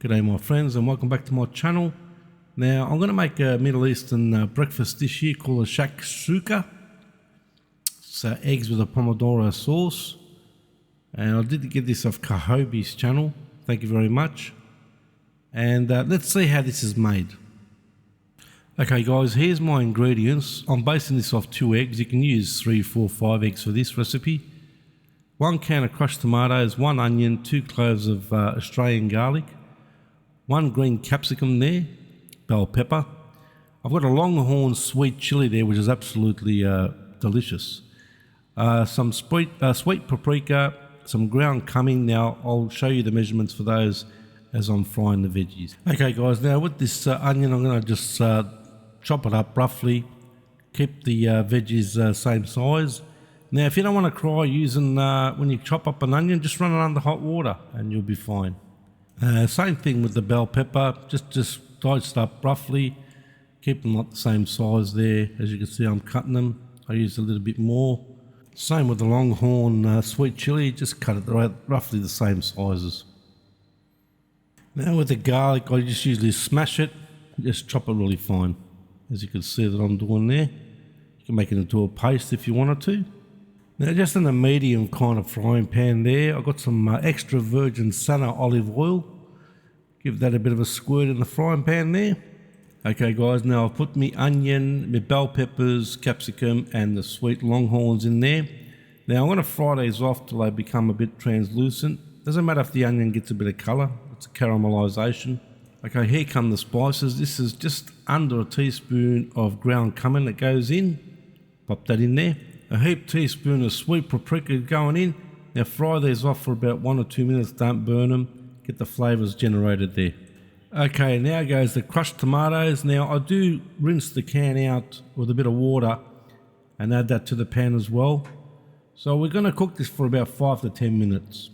G'day my friends and welcome back to my channel. Now I'm going to make a Middle Eastern breakfast dish here called a shakshuka. So eggs with a pomodoro sauce. And I did get this off Kahobi's channel. Thank you very much. And let's see how this is made. Okay guys, here's my ingredients. I'm basing this off 2 eggs. You can use 3, 4, 5 eggs for this recipe. 1 can of crushed tomatoes, 1 onion, 2 cloves of Australian garlic, 1 green capsicum there, bell pepper. I've got a longhorn sweet chili there, which is absolutely delicious. Some sweet paprika, some ground cumin. Now I'll show you the measurements for those as I'm frying the veggies. Okay guys, now with this onion I'm going to just chop it up roughly, keep the veggies same size. Now if you don't want to cry using, when you chop up an onion, just run it under hot water and you'll be fine. Same thing with the bell pepper, just diced up roughly, keep them not the same size there. As you can see I'm cutting them, I use a little bit more. Same with the longhorn sweet chili, just cut it roughly the same sizes. Now with the garlic I just usually smash it, just chop it really fine. As you can see that I'm doing there. You can make it into a paste if you wanted to. Now just in a medium kind of frying pan there, I've got some extra virgin Sana olive oil. Give that a bit of a squirt in the frying pan there. Okay guys, now I've put my onion, my bell peppers, capsicum and the sweet longhorns in there. Now I'm going to fry these off till they become a bit translucent. Doesn't matter if the onion gets a bit of colour, it's a caramelisation. Okay, here come the spices. This is just under a teaspoon of ground cumin that goes in. Pop that in there. A heaped teaspoon of sweet paprika going in. Now fry these off for about 1 or 2 minutes, don't burn them, get the flavours generated there. Okay, now goes the crushed tomatoes. Now I do rinse the can out with a bit of water and add that to the pan as well. So we're going to cook this for about 5 to 10 minutes.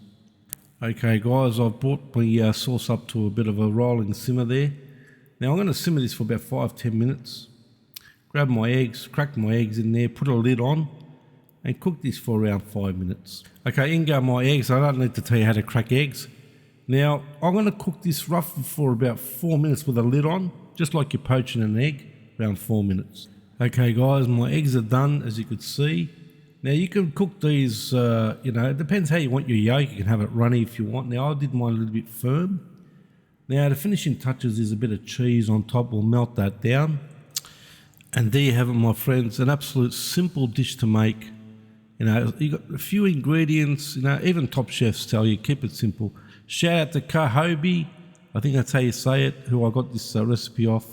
Okay guys, I've brought my sauce up to a bit of a rolling simmer there. Now I'm going to simmer this for about 5-10 minutes. Grab my eggs, crack my eggs in there, put a lid on and cook this for around 5 minutes. Okay, in go my eggs. I don't need to tell you how to crack eggs. Now I'm going to cook this roughly for about 4 minutes with a lid on, just like you're poaching an egg, around 4 minutes. Okay guys, my eggs are done as you could see. Now you can cook these, it depends how you want your yolk. You can have it runny if you want. Now I did mine a little bit firm. Now the finishing touches is a bit of cheese on top. We'll melt that down. And there you have it my friends, an absolute simple dish to make. You got a few ingredients, even top chefs tell you keep it simple. Shout out to Kahobi, I think that's how you say it, who I got this recipe off.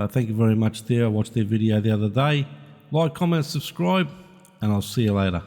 Thank you very much there. I watched their video the other day. Like, comment, subscribe, and I'll see you later.